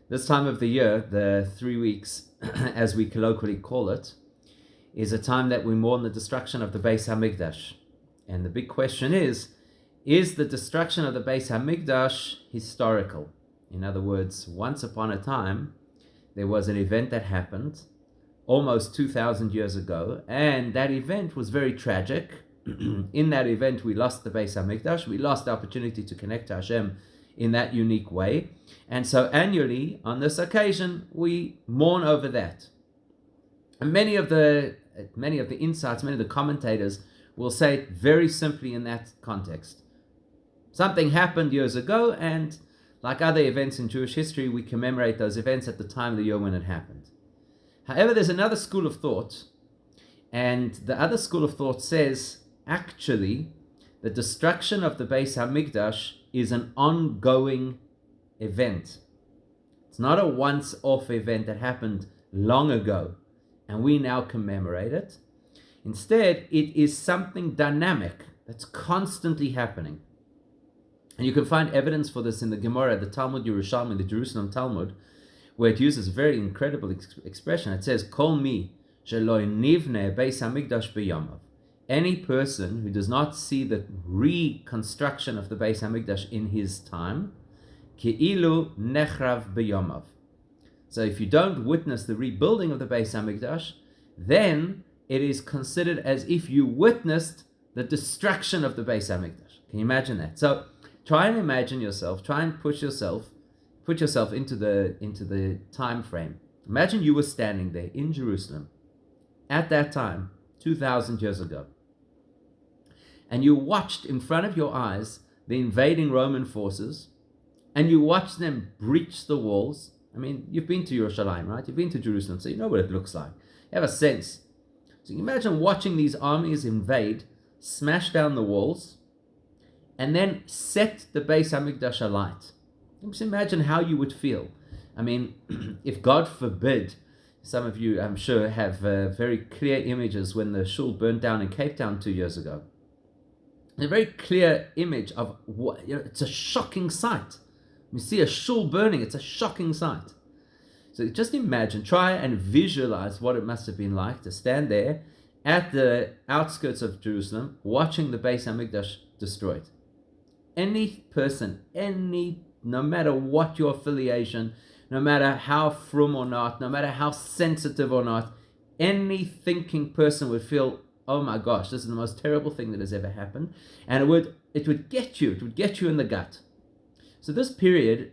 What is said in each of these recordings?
This time of the year, the 3 weeks, as we colloquially call it, is a time that we mourn the destruction of the Beis Hamikdash. And the big question is the destruction of the Beis Hamikdash historical? In other words, once upon a time, there was an event that happened almost 2,000 years ago, and that event was very tragic. In that event, we lost the Beis Hamikdash. We lost the opportunity to connect to Hashem in that unique way. And so annually, on this occasion, we mourn over that. And many of the insights, many of the commentators will say it very simply in that context. Something happened years ago, and like other events in Jewish history, we commemorate those events at the time of the year when it happened. However, there's another school of thought, and the other school of thought says, actually, the destruction of the Beis Hamikdash is an ongoing event. It's not a once-off event that happened long ago, and we now commemorate it. Instead, it is something dynamic that's constantly happening. And you can find evidence for this in the Gemara, the Talmud Yerushalmi, the Jerusalem Talmud, where it uses a very incredible expression. It says, Kol mi shelo nivne Beis Hamikdash b'yamav. Any person who does not see the reconstruction of the Beis Hamikdash in his time, ki'ilu nechrav b'yamav. So if you don't witness the rebuilding of the Beis Hamikdash, then it is considered as if you witnessed the destruction of the Beis Hamikdash. Can you imagine that? So try and imagine yourself, try and put yourself into the time frame. Imagine you were standing there in Jerusalem at that time, 2,000 years ago, and you watched in front of your eyes the invading Roman forces, and you watched them breach the walls. I mean, you've been to Yerushalayim, right? You've been to Jerusalem, so you know what it looks like. You have a sense. So you imagine watching these armies invade, smash down the walls, and then set the Beis Hamikdash alight. Just imagine how you would feel. I mean, if God forbid, some of you, I'm sure, have very clear images when the shul burnt down in Cape Town 2 years ago. A very clear image of what, it's a shocking sight. You see a shul burning, it's a shocking sight. So just imagine, try and visualize what it must have been like to stand there at the outskirts of Jerusalem, watching the Beis Hamikdash destroyed. Any person, no matter what your affiliation, no matter how frum or not, no matter how sensitive or not, any thinking person would feel, oh my gosh, this is the most terrible thing that has ever happened. And it would get you in the gut. So this period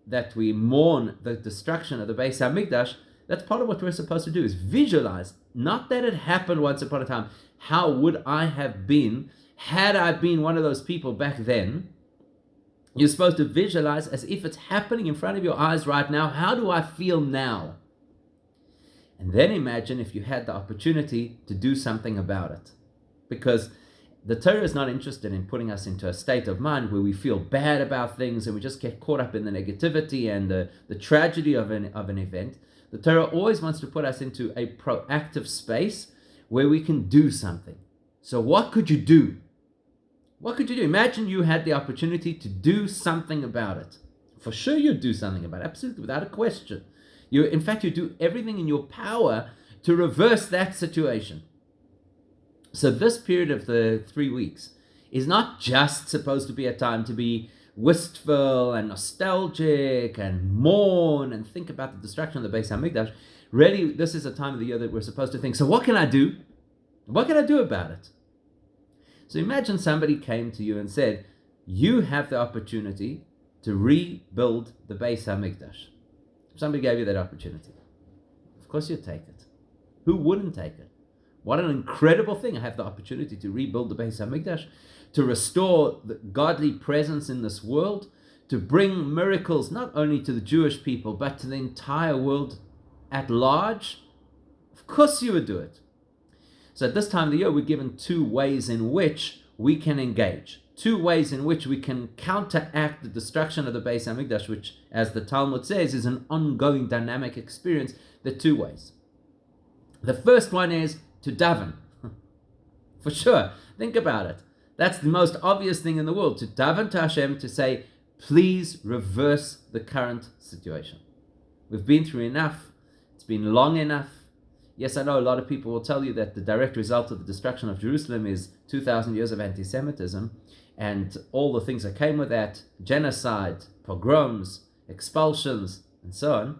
that we mourn the destruction of the Beis Hamikdash, that's part of what we're supposed to do, is visualize, not that it happened once upon a time. How would I have been had I been one of those people back then? You're supposed to visualize as if it's happening in front of your eyes right now. How do I feel now? And then imagine if you had the opportunity to do something about it. Because the Torah is not interested in putting us into a state of mind where we feel bad about things and we just get caught up in the negativity and the tragedy of an event. The Torah always wants to put us into a proactive space where we can do something. So what could you do? What could you do? Imagine you had the opportunity to do something about it. For sure you'd do something about it, absolutely, without a question. In fact, you do everything in your power to reverse that situation. So this period of the 3 weeks is not just supposed to be a time to be wistful and nostalgic and mourn and think about the destruction of the Beis Hamikdash. Really, this is a time of the year that we're supposed to think, so what can I do? What can I do about it? So imagine somebody came to you and said, you have the opportunity to rebuild the Beis Hamikdash. Somebody gave you that opportunity. Of course you'd take it. Who wouldn't take it? What an incredible thing. I have the opportunity to rebuild the Beis Hamikdash, to restore the godly presence in this world, to bring miracles not only to the Jewish people, but to the entire world at large. Of course you would do it. So at this time of the year, we're given 2 ways in which we can engage. 2 ways in which we can counteract the destruction of the Beis Hamikdash, which, as the Talmud says, is an ongoing dynamic experience. There are 2 ways. The first one is to daven. For sure. Think about it. That's the most obvious thing in the world, to daven to Hashem, to say, please reverse the current situation. We've been through enough. It's been long enough. Yes, I know a lot of people will tell you that the direct result of the destruction of Jerusalem is 2,000 years of anti-Semitism and all the things that came with that, genocide, pogroms, expulsions, and so on.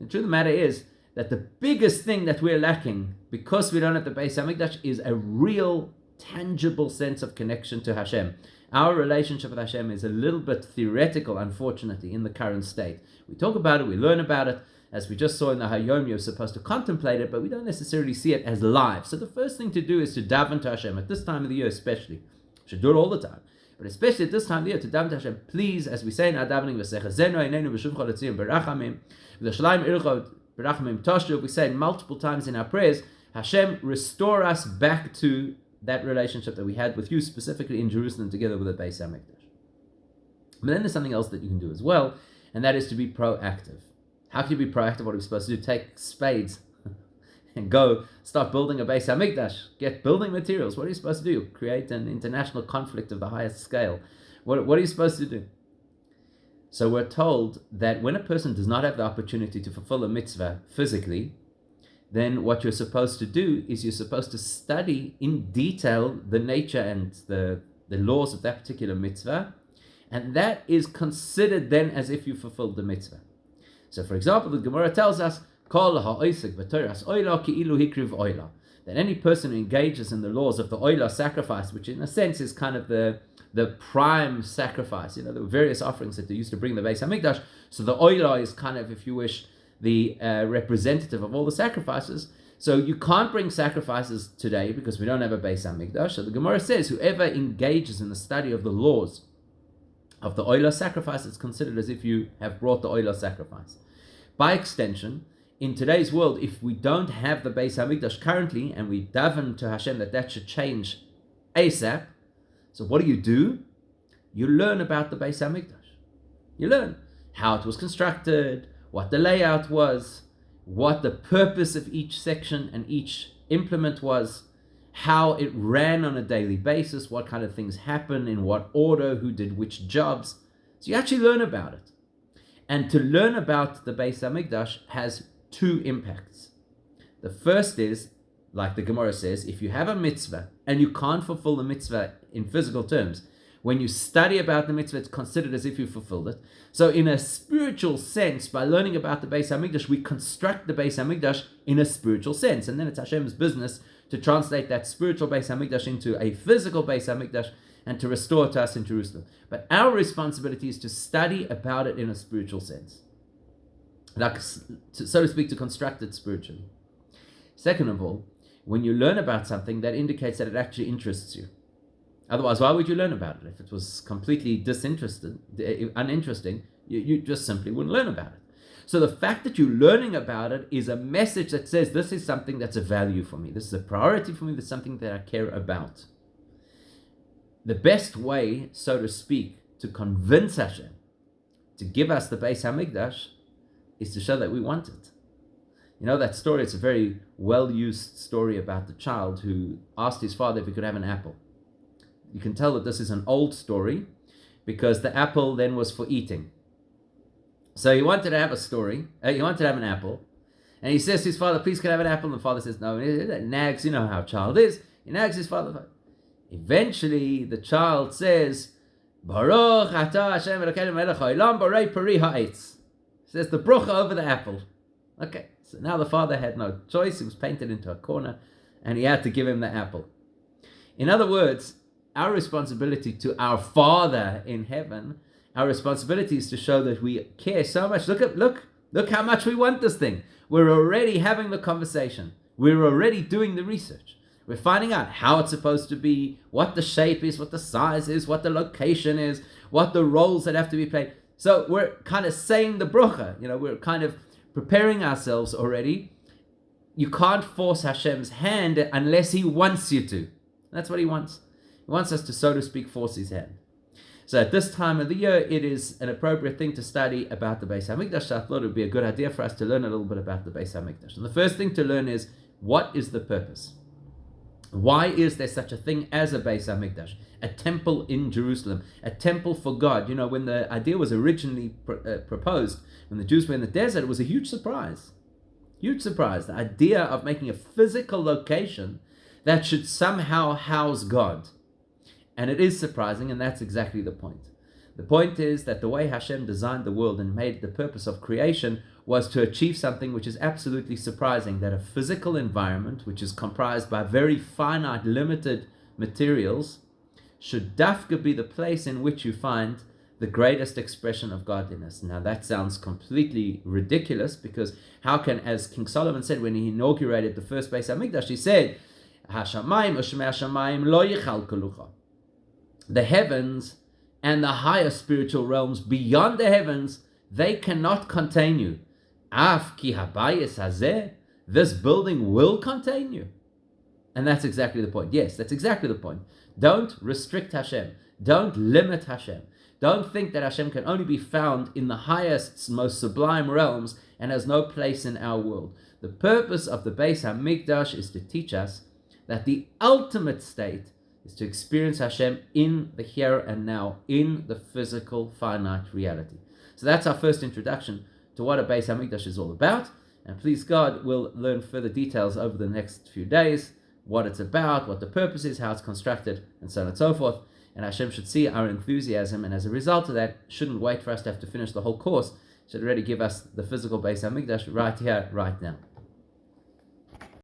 The truth of the matter is that the biggest thing that we're lacking, because we don't have the Beis Hamikdash, is a real, tangible sense of connection to Hashem. Our relationship with Hashem is a little bit theoretical, unfortunately, in the current state. We talk about it, we learn about it. As we just saw in the Hayom, you're supposed to contemplate it, but we don't necessarily see it as live. So the first thing to do is to daven to Hashem, at this time of the year especially. We should do it all the time. But especially at this time of the year, to daven to Hashem, please, as we say in our davening, we say multiple times in our prayers, Hashem, restore us back to that relationship that we had with you, specifically in Jerusalem, together with the Beis Hamikdash. But then there's something else that you can do as well, and that is to be proactive. How can you be proactive? What are we supposed to do? Take spades and go start building a Beis Hamikdash. Get building materials. What are you supposed to do? Create an international conflict of the highest scale. What are you supposed to do? So we're told that when a person does not have the opportunity to fulfill a mitzvah physically, then what you're supposed to do is you're supposed to study in detail the nature and the laws of that particular mitzvah, and that is considered then as if you fulfilled the mitzvah. So, for example, the Gemara tells us that any person who engages in the laws of the oila sacrifice, which in a sense is kind of the prime sacrifice, there were various offerings that they used to bring the Beis Hamikdash. So the oila is kind of, if you wish, the representative of all the sacrifices. So you can't bring sacrifices today because we don't have a Beis Hamikdash. So the Gemara says whoever engages in the study of the laws of the oila sacrifice is considered as if you have brought the oila sacrifice. By extension, in today's world, if we don't have the Beis Hamikdash currently, and we daven to Hashem that should change ASAP, so what do? You learn about the Beis Hamikdash. You learn how it was constructed, what the layout was, what the purpose of each section and each implement was, how it ran on a daily basis, what kind of things happen, in what order, who did which jobs. So you actually learn about it. And to learn about the Beis Hamikdash has two impacts. The first is, like the Gemara says, if you have a mitzvah and you can't fulfill the mitzvah in physical terms, when you study about the mitzvah, it's considered as if you fulfilled it. So in a spiritual sense, by learning about the Beis Hamikdash, we construct the Beis Hamikdash in a spiritual sense. And then it's Hashem's business to translate that spiritual Beis Hamikdash into a physical Beis Hamikdash and to restore it to us in Jerusalem. But our responsibility is to study about it in a spiritual sense. Like, so to speak, to construct it spiritually. Second of all, when you learn about something, that indicates that it actually interests you. Otherwise, why would you learn about it? If it was completely uninteresting, you just simply wouldn't learn about it. So the fact that you're learning about it is a message that says, this is something that's a value for me. This is a priority for me. This is something that I care about. The best way, so to speak, to convince Hashem to give us the Beis Hamikdash is to show that we want it. You know that story, it's a very well-used story about the child who asked his father if he could have an apple. You can tell that this is an old story because the apple then was for eating. So he wanted to have he wanted to have an apple. And he says to his father, please can I have an apple? And the father says, no. It nags, you know how a child is. He nags his father. Eventually, the child says, Baruch atah Hashem Elokeinu melech haolam borei peri ha'etz. Says the bracha over the apple. Okay, so now the father had no choice. He was painted into a corner, and he had to give him the apple. In other words, our responsibility to our Father in heaven, our responsibility is to show that we care so much. Look how much we want this thing. We're already having the conversation. We're already doing the research. We're finding out how it's supposed to be, what the shape is, what the size is, what the location is, what the roles that have to be played. So we're kind of saying the bracha. We're kind of preparing ourselves already. You can't force Hashem's hand unless He wants you to. That's what He wants. He wants us to, so to speak, force His hand. So at this time of the year, it is an appropriate thing to study about the Beis Hamikdash. So I thought it would be a good idea for us to learn a little bit about the Beis Hamikdash. And the first thing to learn is, what is the purpose? Why is there such a thing as a Beis Hamikdash, a temple in Jerusalem, a temple for God? When the idea was originally proposed, when the Jews were in the desert, it was a huge surprise. Huge surprise. The idea of making a physical location that should somehow house God. And it is surprising, and that's exactly the point. The point is that the way Hashem designed the world and made the purpose of creation was to achieve something which is absolutely surprising, that a physical environment, which is comprised by very finite, limited materials, should dafka be the place in which you find the greatest expression of godliness. Now that sounds completely ridiculous, because how can, as King Solomon said when he inaugurated the first Beis Hamikdash, he said, "Hashamayim u'shmei hashamayim lo yichalkelucha." The heavens and the higher spiritual realms beyond the heavens, they cannot contain you. Af ki habayis hazeh, this building will contain you. And that's exactly the point. Yes, that's exactly the point. Don't restrict Hashem. Don't limit Hashem. Don't think that Hashem can only be found in the highest, most sublime realms and has no place in our world. The purpose of the Beis Hamikdash is to teach us that the ultimate state is to experience Hashem in the here and now, in the physical, finite reality. So that's our first introduction to what a Beis Hamikdash is all about. And please God, we'll learn further details over the next few days, what it's about, what the purpose is, how it's constructed, and so on and so forth. And Hashem should see our enthusiasm, and as a result of that, shouldn't wait for us to have to finish the whole course, should already give us the physical Beis Hamikdash right here, right now.